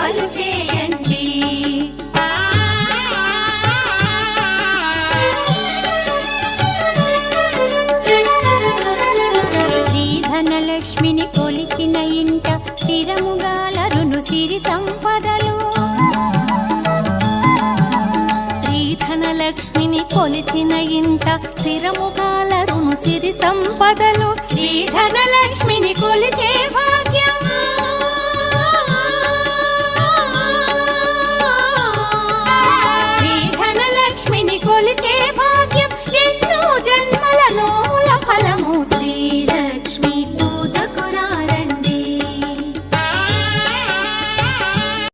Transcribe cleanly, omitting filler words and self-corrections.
దానాలు చేయండి. శ్రీధనలక్ష్మిని కొలిచిన ఇంట స్థిరముగాలరును సిరి సంపదలు. శ్రీధనలక్ష్మిని కొలిచిన ఇంట స్థిరముగాలరును సిరి సంపదలు. శ్రీధనలక్ష్మిని కొలిచే